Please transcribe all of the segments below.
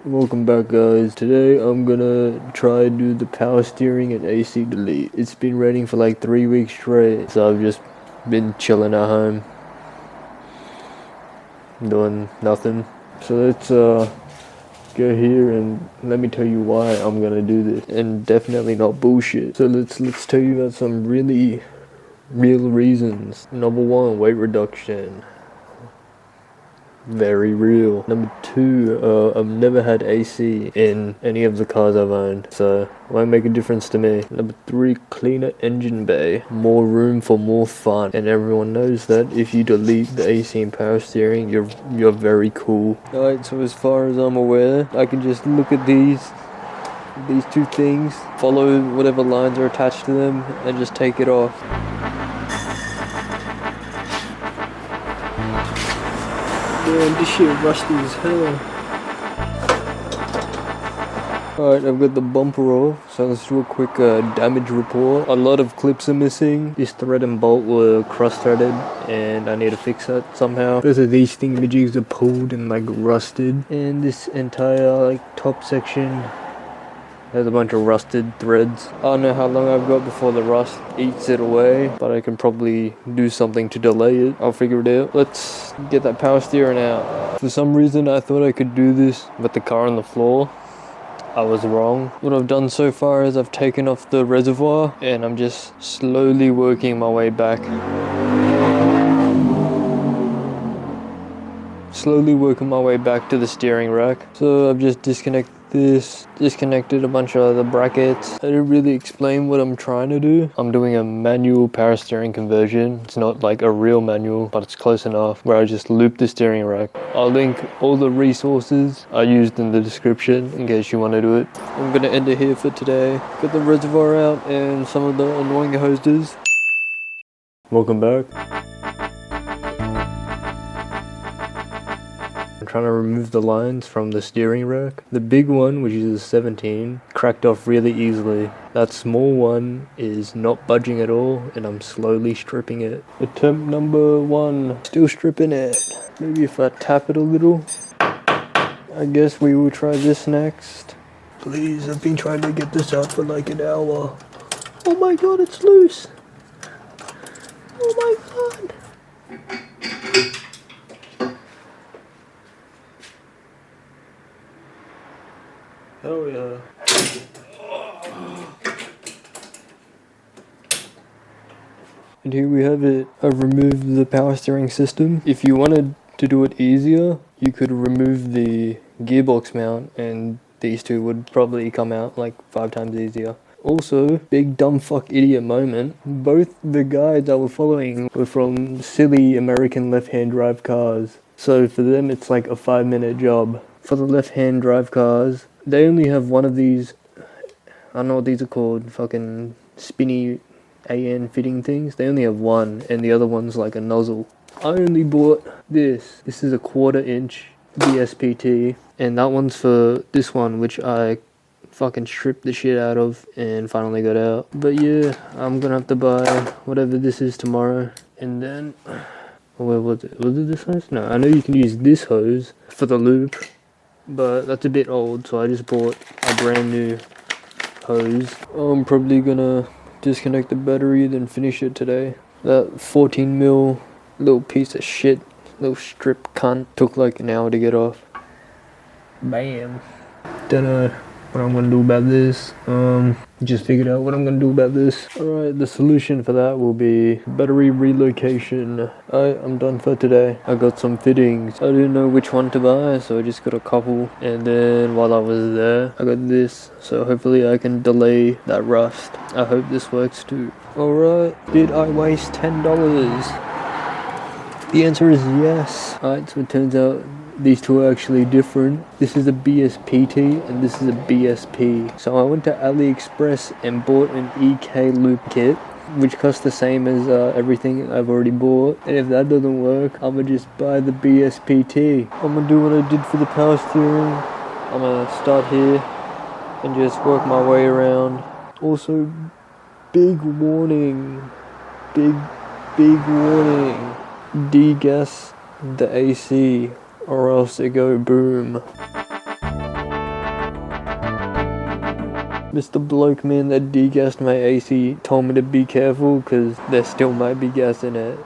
Welcome back, guys. Today I'm gonna try to do the power steering and AC delete. It's been raining for like 3 weeks straight, so I've just been chilling at home doing nothing. So let's go here and let me tell you why I'm gonna do this, and definitely not bullshit. So let's tell you about some really real reasons. Number one, weight reduction. Very real. Number two, I've never had AC in any of the cars I've owned, so it won't make a difference to me. Number three, cleaner engine bay. More room for more fun. And everyone knows that if you delete the AC and power steering, you're very cool. Alright, so as far as I'm aware, I can just look at these two things, follow whatever lines are attached to them, and just take it off. Man, this shit rusty as hell. Alright, I've got the bumper off, so let's do a quick damage report. A lot of clips are missing. This thread and bolt were cross-threaded, and I need to fix that somehow. Both of these thingamajigs are pulled and like rusted, and this entire like top section has a bunch of rusted threads. I don't know how long I've got before the rust eats it away, but I can probably do something to delay it. I'll figure it out. Let's get that power steering out. For some reason I thought I could do this with the car on the floor. I was wrong. What I've done so far is I've taken off the reservoir and I'm just slowly working my way back. Slowly working my way back to the steering rack. So I've just disconnected a bunch of the brackets. I didn't really explain what I'm trying to do. I'm doing a manual power steering conversion. It's not like a real manual, but it's close enough, where I just loop the steering rack. I'll link all the resources I used in the description in case you want to do it. I'm gonna end it here for today. Got the reservoir out and some of the annoying hoses. Welcome back. I'm trying to remove the lines from the steering rack. The big one, which is a 17, cracked off really easily. That small one is not budging at all, and I'm slowly stripping it. Attempt number one, still stripping it. Maybe if I tap it a little. I guess we will try this next. Please, I've been trying to get this out for like an hour. Oh my god, it's loose. Oh my god. Oh yeah. And here we have it. I've removed the power steering system. If you wanted to do it easier, you could remove the gearbox mount and these two would probably come out like 5 times easier. Also, big dumb fuck idiot moment. Both the guides I was following were from silly American left-hand drive cars. So for them it's like a 5-minute job. For the left-hand drive cars, they only have one of these, I don't know what these are called, fucking spinny AN fitting things. They only have one, and the other one's like a nozzle. I only bought this. This is a 1/4 inch BSPT, and that one's for this one, which I fucking stripped the shit out of and finally got out. But yeah, I'm gonna have to buy whatever this is tomorrow, and then, where was it? Was it this hose? No, I know you can use this hose for the loop, but that's a bit old, so I just bought a brand new hose. I'm probably gonna disconnect the battery, then finish it today. That 14mm little piece of shit, little strip cunt, took like an hour to get off. Bam. Don't know what I'm gonna do about this. Just figured out what I'm gonna do about this. Alright, the solution for that will be battery relocation. I'm done for today. I got some fittings. I didn't know which one to buy, so I just got a couple. And then while I was there, I got this. So hopefully I can delay that rust. I hope this works too. Alright, did I waste $10? The answer is yes. Alright, so it turns out these two are actually different. This is a BSPT and this is a BSP. So I went to AliExpress and bought an EK loop kit, which costs the same as everything I've already bought. And if that doesn't work, I'm gonna just buy the BSPT. I'm gonna do what I did for the power steering. I'm gonna start here and just work my way around. Also, big warning. Big warning. Degas the AC or else it go boom. Mr. Bloke man that degassed my AC told me to be careful because there still might be gas in it.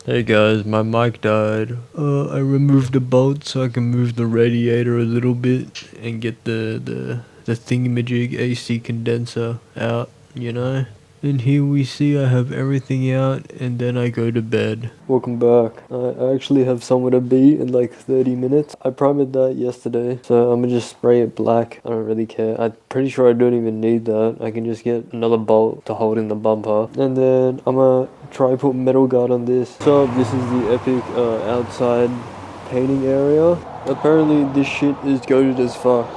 Hey guys, my mic died. I removed the bolt so I can move the radiator a little bit and get the thingamajig AC condenser out, you know? And here we see I have everything out and then I go to bed. Welcome back. I actually have somewhere to be in like 30 minutes. I primed that yesterday, so I'm gonna just spray it black. I don't really care. I'm pretty sure I don't even need that. I can just get another bolt to hold in the bumper. And then I'm gonna try put metal guard on this. So this is the epic outside painting area. Apparently this shit is goated as fuck.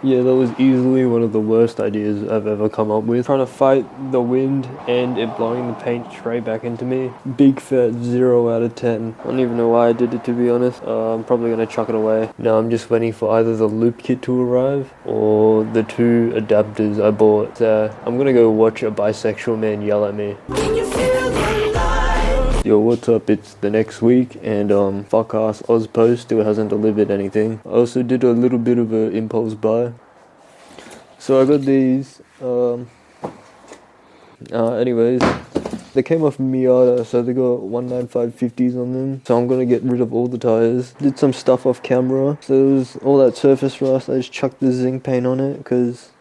Yeah, that was easily one of the worst ideas I've ever come up with. Trying to fight the wind and it blowing the paint straight back into me. Big fat 0 out of 10. I don't even know why I did it, to be honest. I'm probably gonna chuck it away. Now I'm just waiting for either the loop kit to arrive or the 2 adapters I bought. So I'm gonna go watch a bisexual man yell at me. Yo, what's up? It's the next week and fuck ass Ozpost still hasn't delivered anything. I also did a little bit of an impulse buy. So I got these, anyways, they came off Miata, so they got 19550s on them. So I'm gonna get rid of all the tires. Did some stuff off camera. So there was all that surface rust, I just chucked the zinc paint on it, cause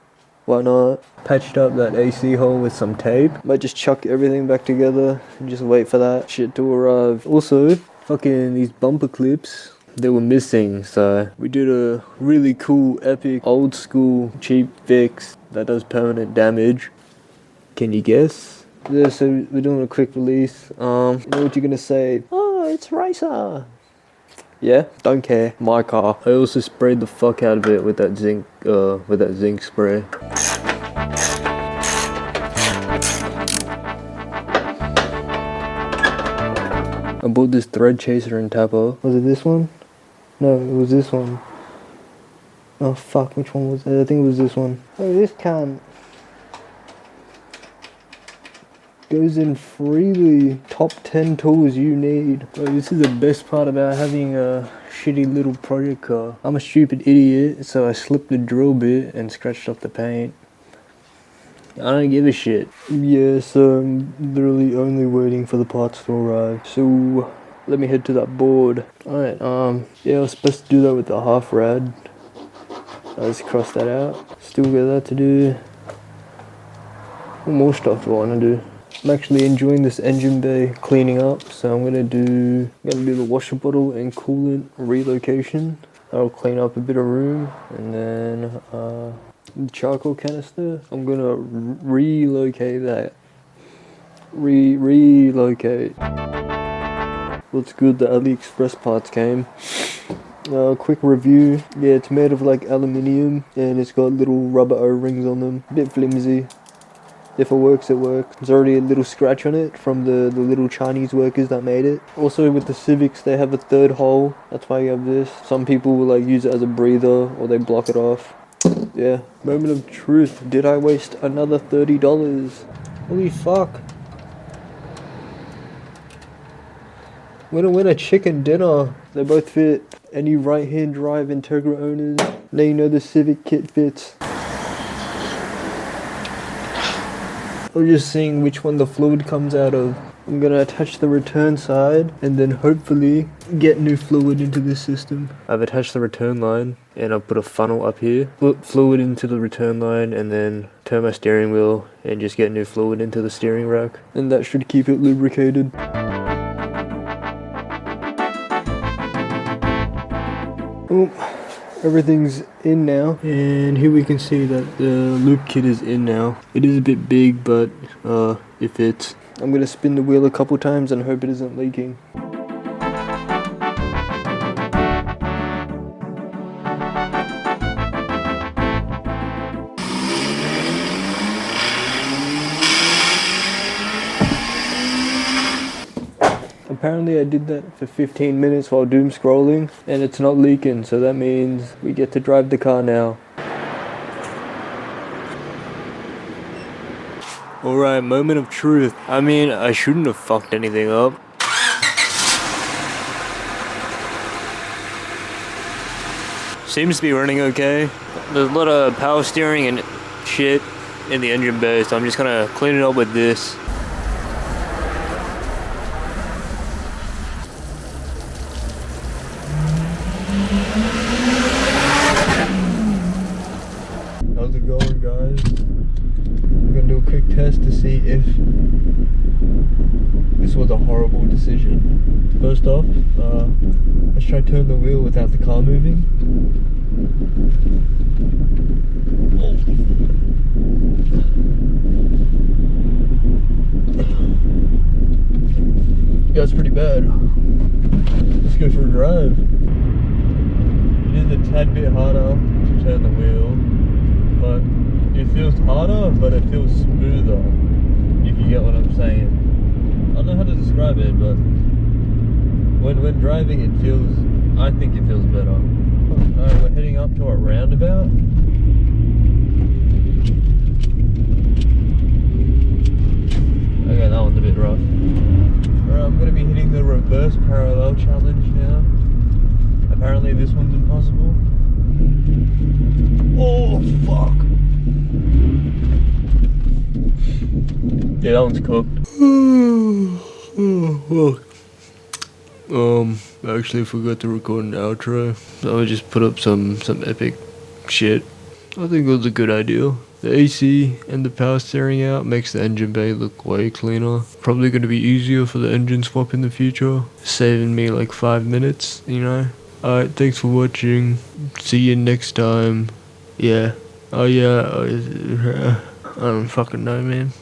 why not? Patched up that AC hole with some tape. Might just chuck everything back together and just wait for that shit to arrive. Also, fucking these bumper clips, they were missing, so we did a really cool, epic, old school, cheap fix that does permanent damage. Can you guess? Yeah, so we're doing a quick release. You know what you're gonna say? Oh, it's Racer. Yeah, don't care. My car. I also sprayed the fuck out of it with that zinc spray. I bought this thread chaser in Tapper. Was it this one? No, it was this one. Oh fuck, which one was it? I think it was this one. Oh, this can goes in freely. Top 10 tools you need. Oh, this is the best part about having a shitty little project car. I'm a stupid idiot, so I slipped the drill bit and scratched off the paint. I don't give a shit. Yeah, so I'm literally only waiting for the parts to arrive. So let me head to that board. Alright, yeah, I was supposed to do that with the half rad. Let's cross that out. Still got that to do. What more stuff do I want to do? I'm actually enjoying this engine bay cleaning up, so I'm gonna do the washer bottle and coolant relocation. That'll clean up a bit of room, and then the charcoal canister, I'm gonna relocate that. Relocate. What's good? The AliExpress parts came. Quick review. Yeah, it's made of like aluminium, and it's got little rubber O-rings on them. A bit flimsy. If it works, it works. There's already a little scratch on it from the little Chinese workers that made it. Also with the Civics, they have a third hole. That's why you have this. Some people will like use it as a breather or they block it off. Yeah. Moment of truth. Did I waste another $30? Holy fuck. Winner chicken dinner. They both fit. Any right-hand drive Integra owners, now you know the Civic kit fits. I'm just seeing which one the fluid comes out of. I'm gonna attach the return side and then hopefully get new fluid into this system. I've attached the return line and I've put a funnel up here. Put fluid into the return line and then turn my steering wheel and just get new fluid into the steering rack. And that should keep it lubricated. Oh. Everything's in now, and here we can see that the loop kit is in now. It is a bit big, but it fits. I'm gonna spin the wheel a couple times and hope it isn't leaking. Apparently I did that for 15 minutes while doom scrolling and it's not leaking, so that means we get to drive the car now. Alright, moment of truth. I mean, I shouldn't have fucked anything up. Seems to be running okay. There's a lot of power steering and shit in the engine bay, so I'm just gonna clean it up with this. How's it going, guys? I'm gonna do a quick test to see if this was a horrible decision. First off, let's try turn the wheel without the car moving. Yeah, it's pretty bad. Let's go for a drive. It is a tad bit harder to turn the wheel, but it feels harder, but it feels smoother, if you get what I'm saying. I don't know how to describe it, but when driving it feels, I think it feels better. Alright, we're heading up to a roundabout. Okay, that one's a bit rough. Alright, I'm gonna be hitting the reverse parallel challenge now. Apparently this one's impossible. Oh, fuck! Yeah, that one's cooked. I actually forgot to record an outro. So I just put up some epic shit. I think it was a good idea. The AC and the power steering out makes the engine bay look way cleaner. Probably going to be easier for the engine swap in the future. Saving me like 5 minutes, you know. Alright, thanks for watching. See you next time. Yeah. Oh yeah. I don't fucking know, man.